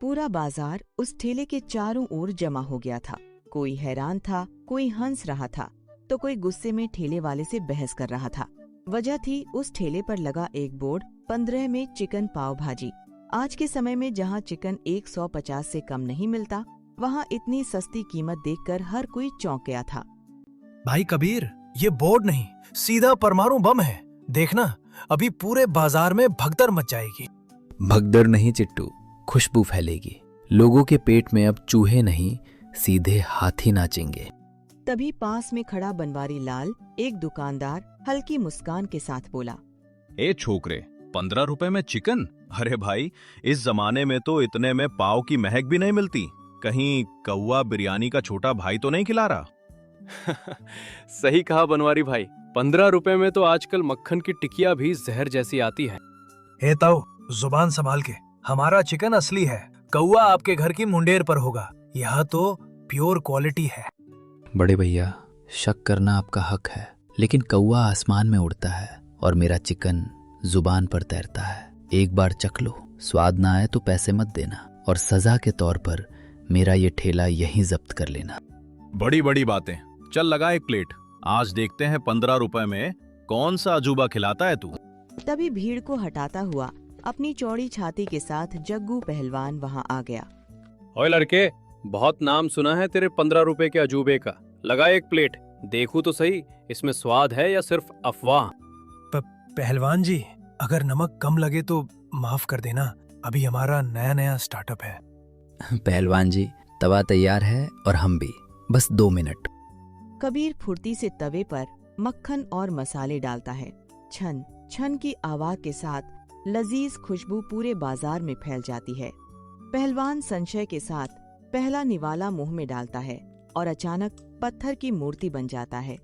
पूरा बाजार उस ठेले के चारों ओर जमा हो गया था। कोई हैरान था, कोई हंस रहा था, तो कोई गुस्से में ठेले वाले से बहस कर रहा था। वजह थी उस ठेले पर लगा एक बोर्ड, 15 में चिकन पाव भाजी। आज के समय में जहाँ चिकन 150 से कम नहीं मिलता, वहाँ इतनी सस्ती कीमत देखकर हर कोई चौंक गया था। भाई कबीर, ये बोर्ड नहीं, सीधा परमाणु बम है। देखना, अभी पूरे बाजार में भगदड़ मच जाएगी। भगदड़ नहीं चिट्टू, खुशबू फैलेगी। लोगों के पेट में अब चूहे नहीं, सीधे हाथी नाचेंगे। तभी पास में खड़ा बनवारी लाल, एक दुकानदार, हल्की मुस्कान के साथ बोला, ए छोकरे, 15 रुपए में चिकन? अरे भाई, इस जमाने में तो इतने में पाव की महक भी नहीं मिलती। कहीं कौवा बिरयानी का छोटा भाई तो नहीं खिला रहा? सही कहा बनवारी भाई, 15 रुपए में तो आजकल मक्खन की टिकिया भी जहर जैसी आती है। हे ताऊ, जुबान संभाल के। हमारा चिकन असली है, कौवा आपके घर की मुंडेर पर होगा। यह तो प्योर क्वालिटी है। बड़े भैया, शक करना आपका हक है, लेकिन कौवा आसमान में उड़ता है और मेरा चिकन जुबान पर तैरता है। एक बार चख लो, स्वाद ना आए तो पैसे मत देना, और सजा के तौर पर मेरा ये ठेला यहीं जब्त कर लेना। बड़ी बड़ी बातें। चल लगा एक प्लेट, आज देखते हैं 15 रुपए में कौन सा अजूबा खिलाता है तू। तभी भीड़ को हटाता हुआ अपनी चौड़ी छाती के साथ जग्गू पहलवान वहाँ आ गया। ओए लड़के, बहुत नाम सुना है तेरे 15 रुपए के अजूबे का। लगा एक प्लेट, देखूं तो सही इसमें स्वाद है या सिर्फ अफवाह। पहलवान जी, अगर नमक कम लगे तो माफ कर देना, अभी हमारा नया नया स्टार्टअप है। पहलवान जी, तवा तैयार है और हम भी, बस 2 मिनट। कबीर फुर्ती से तवे पर मक्खन और मसाले डालता है। छन छन की आवाज के साथ लजीज खुशबू पूरे बाजार में फैल जाती है। पहलवान संशय के साथ पहला निवाला मुंह में डालता है और अचानक पत्थर की मूर्ति बन जाता है।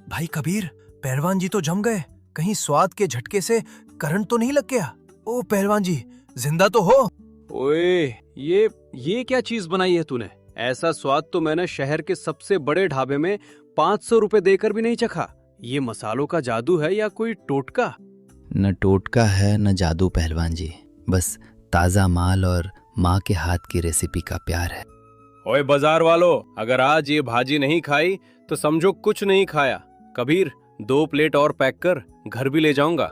भाई कबीर, पहलवान जी तो जम गए। कहीं स्वाद के झटके से करंट तो नहीं लग गया? ओ पहलवान जी, जिंदा तो हो? ओए, ये क्या चीज बनाई है तूने? ऐसा स्वाद तो मैंने शहर के सबसे बड़े ढाबे में 500 रुपए देकर भी नहीं चखा। ये मसालों का जादू है या कोई टोटका? न टोटका है न जादू पहलवान जी, बस ताजा माल और माँ के हाथ की रेसिपी का प्यार है। ओए बाजार वालों, अगर आज ये भाजी नहीं खाई तो समझो कुछ नहीं खाया। कबीर, 2 प्लेट और पैक कर, घर भी ले जाऊंगा।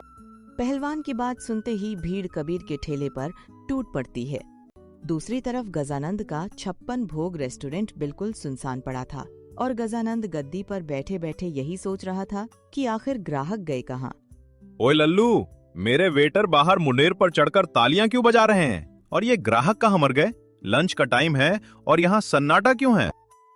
पहलवान की बात सुनते ही भीड़ कबीर के ठेले पर टूट पड़ती है। दूसरी तरफ गजानंद का 56 भोग रेस्टोरेंट बिल्कुल सुनसान पड़ा था और गजानंद गद्दी पर बैठे बैठे यही सोच रहा था कि आखिर ग्राहक गए कहाँ। ओए लल्लू, मेरे वेटर बाहर मुंडेर पर चढ़कर तालियां क्यों बजा रहे हैं? और ये ग्राहक कहाँ मर गए? लंच का टाइम है और यहाँ सन्नाटा क्यों है?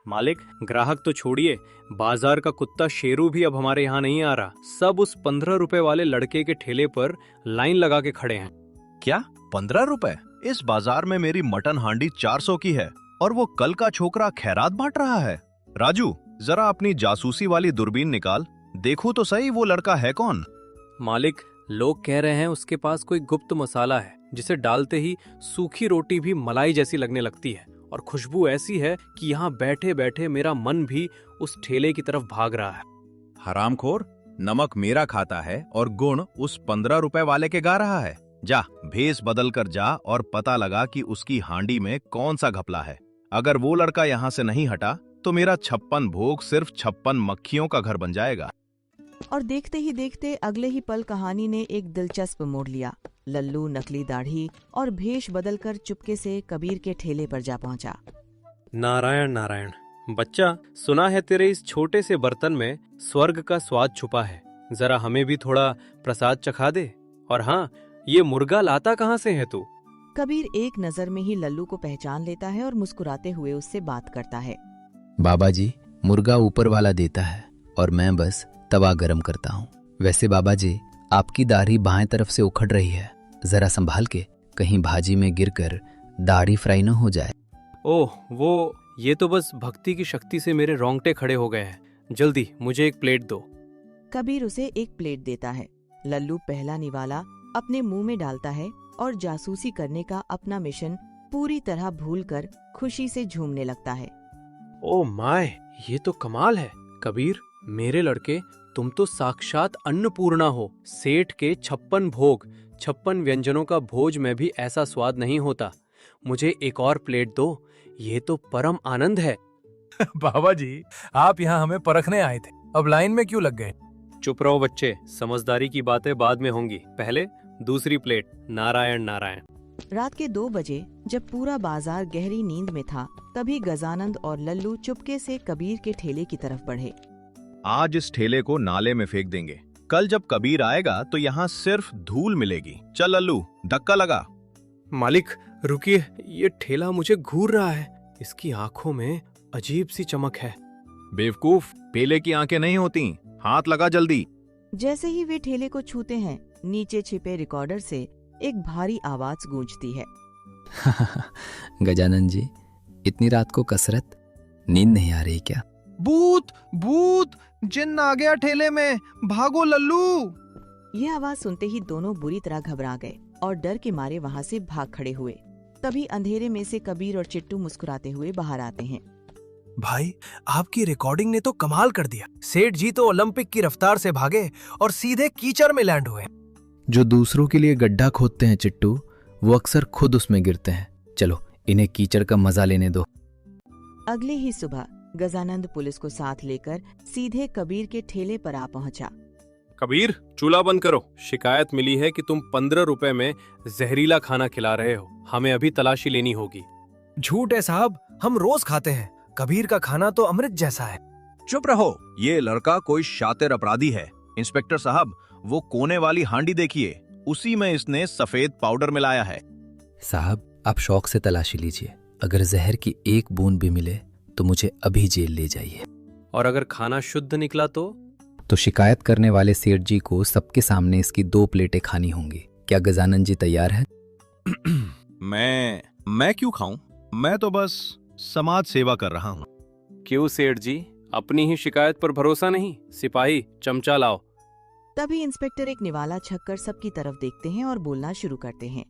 मालिक, ग्राहक तो छोड़िए, बाजार का कुत्ता शेरू भी अब हमारे यहाँ नहीं आ रहा। सब उस 15 रुपए वाले लड़के के ठेले पर लाइन लगा के खड़े हैं। क्या 15 रुपए? इस बाजार में मेरी मटन हांडी 400 की है और वो कल का छोकरा खैरात बांट रहा है। राजू, जरा अपनी जासूसी वाली दूरबीन निकाल, देखो तो सही वो लड़का है कौन। मालिक, लोग कह रहे हैं उसके पास कोई गुप्त मसाला है जिसे डालते ही सूखी रोटी भी मलाई जैसी लगने लगती है, और खुशबू ऐसी है कि यहाँ बैठे बैठे मेरा मन भी उस ठेले की तरफ भाग रहा है। हरामखोर, नमक मेरा खाता है और गुण उस 15 रुपए वाले के गा रहा है। जा, भेस बदल कर जा और पता लगा कि उसकी हांडी में कौन सा घपला है। अगर वो लड़का यहाँ से नहीं हटा तो मेरा 56 भोग सिर्फ 56 मक्खियों का घर बन जाएगा। और देखते ही देखते अगले ही पल कहानी ने एक दिलचस्प मोड़ लिया। लल्लू नकली दाढ़ी और भेष बदलकर चुपके से कबीर के ठेले पर जा पहुंचा। नारायण नारायण, बच्चा, सुना है तेरे इस छोटे से बर्तन में स्वर्ग का स्वाद छुपा है। जरा हमें भी थोड़ा प्रसाद चखा दे। और हाँ, ये मुर्गा लाता कहाँ से है तू? कबीर एक नजर में ही लल्लू को पहचान लेता है और मुस्कुराते हुए उससे बात करता है। बाबा जी, मुर्गा ऊपर वाला देता है और मैं बस तवा गरम करता हूँ। वैसे बाबा जी, आपकी दाढ़ी बाएं तरफ से उखड़ रही है, जरा संभाल के, कहीं भाजी में गिरकर दाढ़ी फ्राई न हो जाए। ओह, ये तो बस भक्ति की शक्ति से मेरे रोंगटे खड़े हो गए हैं। जल्दी मुझे एक प्लेट दो। कबीर उसे एक प्लेट देता है। लल्लू पहला निवाला अपने मुंह में डालता है और जासूसी करने का अपना मिशन पूरी तरह भूलकर खुशी से झूमने लगता है। ओ माय, ये तो कमाल है। कबीर, मेरे लड़के, तुम तो साक्षात अन्नपूर्णा हो। सेठ के 56 भोग, 56 व्यंजनों का भोज में भी ऐसा स्वाद नहीं होता। मुझे एक और प्लेट दो। ये तो परम आनंद है। बाबा जी, आप यहाँ हमें परखने आए थे, अब लाइन में क्यों लग गए? चुप रहो बच्चे, समझदारी की बातें बाद में होंगी, पहले दूसरी प्लेट। नारायण नारायण। रात के 2 बजे जब पूरा बाजार गहरी नींद में था, तभी गजानंद और लल्लू चुपके से कबीर के ठेले की तरफ बढ़े। आज इस ठेले को नाले में फेंक देंगे। कल जब कबीर आएगा तो यहाँ सिर्फ धूल मिलेगी। चल लल्लू, धक्का लगा। मालिक रुकिए, ये ठेला मुझे घूर रहा है। इसकी आंखों में अजीब सी चमक है। बेवकूफ, पेले की आंखें नहीं होती, हाथ लगा जल्दी। जैसे ही वे ठेले को छूते हैं, नीचे छिपे रिकॉर्डर से एक भारी आवाज गूंजती है। गजानन जी, इतनी रात को कसरत, नींद नहीं आ रही क्या? भूत भूत, जिन्न आ गया ठेले में, भागो लल्लू। यह आवाज सुनते ही दोनों बुरी तरह घबरा गए और डर के मारे वहां से भाग खड़े हुए। तभी अंधेरे में से कबीर और चिट्टू मुस्कुराते हुए बाहर आते हैं। भाई, आपकी रिकॉर्डिंग ने तो कमाल कर दिया। सेठ जी तो ओलंपिक की रफ्तार से भागे और सीधे कीचड़ में लैंड हुए। जो दूसरों के लिए गड्ढा खोदते हैं चिट्टू, वो अक्सर खुद उसमें गिरते हैं। चलो, इन्हें कीचड़ का मजा लेने दो। अगले ही सुबह गजानंद पुलिस को साथ लेकर सीधे कबीर के ठेले पर आ पहुंचा। कबीर, चूल्हा बंद करो। शिकायत मिली है कि तुम 15 रुपए में जहरीला खाना खिला रहे हो। हमें अभी तलाशी लेनी होगी। झूठ है साहब, हम रोज खाते हैं। कबीर का खाना तो अमृत जैसा है। चुप रहो, ये लड़का कोई शातिर अपराधी है। इंस्पेक्टर साहब, वो कोने वाली हांडी देखिए, उसी में इसने सफेद पाउडर मिलाया है। साहब, आप शौक से तलाशी लीजिए। अगर जहर की एक बूंद भी मिले तो मुझे अभी जेल ले जाइए। और अगर खाना शुद्ध निकला तो शिकायत करने वाले सेठ जी को सबके सामने इसकी 2 प्लेटें खानी होंगी। क्या गजानन जी तैयार है? मैं क्यों खाऊं? मैं तो बस समाज सेवा कर रहा हूं। क्यों सेठ जी, अपनी ही शिकायत पर भरोसा नहीं? सिपाही, चमचा लाओ। तभी इंस्पेक्टर एक निवाला छककर सबकी तरफ देखते हैं और बोलना शुरू करते हैं।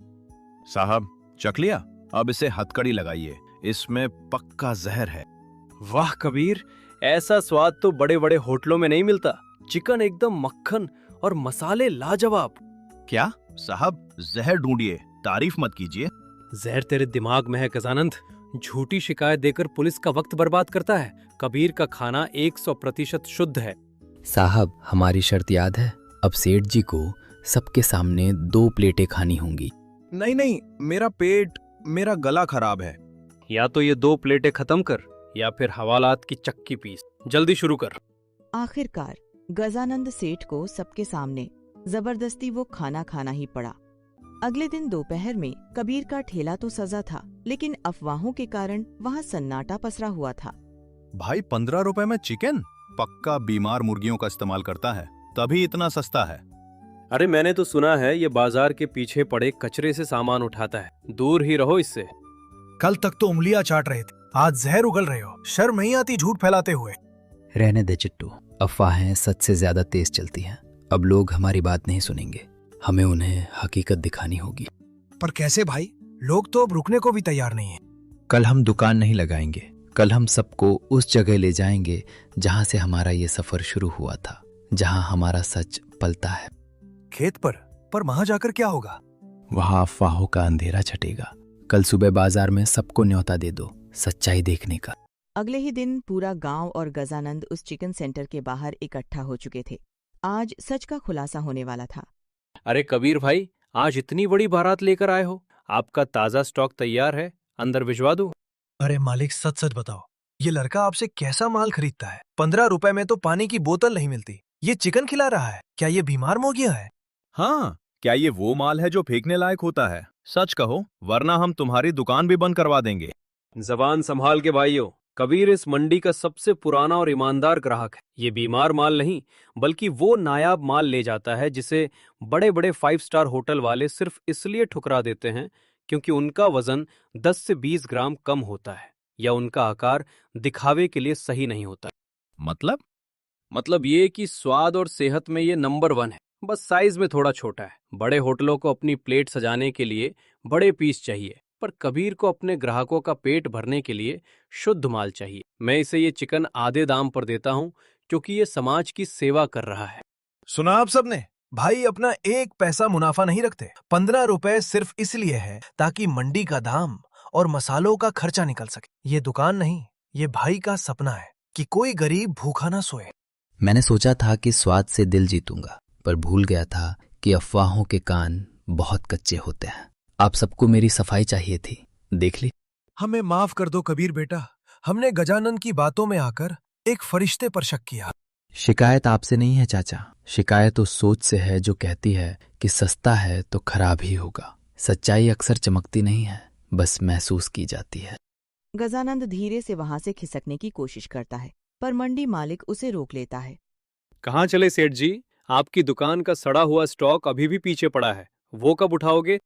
साहब, चख लिया? अब इसे हथकड़ी लगाइए, इसमें पक्का जहर है। वाह कबीर, ऐसा स्वाद तो बड़े बड़े होटलों में नहीं मिलता। चिकन एकदम मक्खन और मसाले लाजवाब। क्या साहब, जहर ढूंढिए, तारीफ मत कीजिए। जहर तेरे दिमाग में है गजानंद। झूठी शिकायत देकर पुलिस का वक्त बर्बाद करता है। कबीर का खाना 100% शुद्ध है। साहब, हमारी शर्त याद है? अब सेठ जी को सबके सामने 2 प्लेटें खानी होंगी। नहीं नहीं, मेरा पेट, मेरा गला खराब है। या तो ये 2 प्लेटें खत्म कर, या फिर हवालात की चक्की पीस। जल्दी शुरू कर। आखिरकार गजानंद सेठ को सबके सामने जबरदस्ती वो खाना खाना ही पड़ा। अगले दिन दोपहर में कबीर का ठेला तो सजा था, लेकिन अफवाहों के कारण वहाँ सन्नाटा पसरा हुआ था। भाई, 15 रुपए में चिकन? पक्का बीमार मुर्गियों का इस्तेमाल करता है, तभी इतना सस्ता है। अरे मैंने तो सुना है ये बाजार के पीछे पड़े कचरे से सामान उठाता है। दूर ही रहो इससे। कल तक तो उंगलियां चाट रहे थे, आज जहर उगल रहे हो। शर्म नहीं आती झूठ फैलाते हुए? रहने दे चिट्टू, अफवाहें सच से ज्यादा तेज चलती हैं। अब लोग हमारी बात नहीं सुनेंगे, हमें उन्हें हकीकत दिखानी होगी। पर कैसे भाई? लोग तो अब रुकने को भी तैयार नहीं है। कल हम दुकान नहीं लगाएंगे। कल हम सबको उस जगह ले जाएंगे जहां से हमारा ये सफर शुरू हुआ था, जहां हमारा सच पलता है। खेत पर वहां जाकर क्या होगा? वहां अफवाहों का अंधेरा छटेगा। कल सुबह बाजार में सबको न्योता दे दो सच्चाई देखने का। अगले ही दिन पूरा गांव और गजानंद उस चिकन सेंटर के बाहर इकट्ठा हो चुके थे। आज सच का खुलासा होने वाला था। अरे कबीर भाई, आज इतनी बड़ी बारात लेकर आए हो। आपका ताजा स्टॉक तैयार है, अंदर भिजवा दूं? अरे मालिक, सच सच बताओ, ये लड़का आपसे कैसा माल खरीदता है? 15 रुपए में तो पानी की बोतल नहीं मिलती। ये चिकन खिला रहा है, क्या ये बीमार मोगिया है? हाँ, क्या ये वो माल है जो फेंकने लायक होता है? सच कहो, वरना हम तुम्हारी दुकान भी बंद करवा देंगे। जबान संभाल के भाइयों, कबीर इस मंडी का सबसे पुराना और ईमानदार ग्राहक है। ये बीमार माल नहीं, बल्कि वो नायाब माल ले जाता है जिसे बड़े बड़े 5 स्टार होटल वाले सिर्फ इसलिए ठुकरा देते हैं क्योंकि उनका वजन 10 से 20 ग्राम कम होता है, या उनका आकार दिखावे के लिए सही नहीं होता। मतलब ये कि स्वाद और सेहत में ये नंबर 1 है, बस साइज में थोड़ा छोटा है। बड़े होटलों को अपनी प्लेट सजाने के लिए बड़े पीस चाहिए, पर कबीर को अपने ग्राहकों का पेट भरने के लिए शुद्ध माल चाहिए। मैं इसे ये चिकन आधे दाम पर देता हूँ क्योंकि ये समाज की सेवा कर रहा है। सुना आप सबने? भाई अपना एक पैसा मुनाफा नहीं रखते। 15 रुपए सिर्फ इसलिए है ताकि मंडी का दाम और मसालों का खर्चा निकल सके। ये दुकान नहीं, ये भाई का सपना है कि कोई गरीब भूखा ना सोए। मैंने सोचा था कि स्वाद से दिल जीतूंगा, पर भूल गया था कि अफवाहों के कान बहुत कच्चे होते हैं। आप सबको मेरी सफाई चाहिए थी, देख ली। हमें माफ कर दो कबीर बेटा, हमने गजानन की बातों में आकर एक फरिश्ते पर शक किया। शिकायत आपसे नहीं है चाचा, शिकायत उस सोच से है जो कहती है कि सस्ता है तो खराब ही होगा। सच्चाई अक्सर चमकती नहीं है, बस महसूस की जाती है। गजानंद धीरे से वहां से खिसकने की कोशिश करता है, पर मंडी मालिक उसे रोक लेता है। कहाँ चले सेठ जी? आपकी दुकान का सड़ा हुआ स्टॉक अभी भी पीछे पड़ा है, वो कब उठाओगे?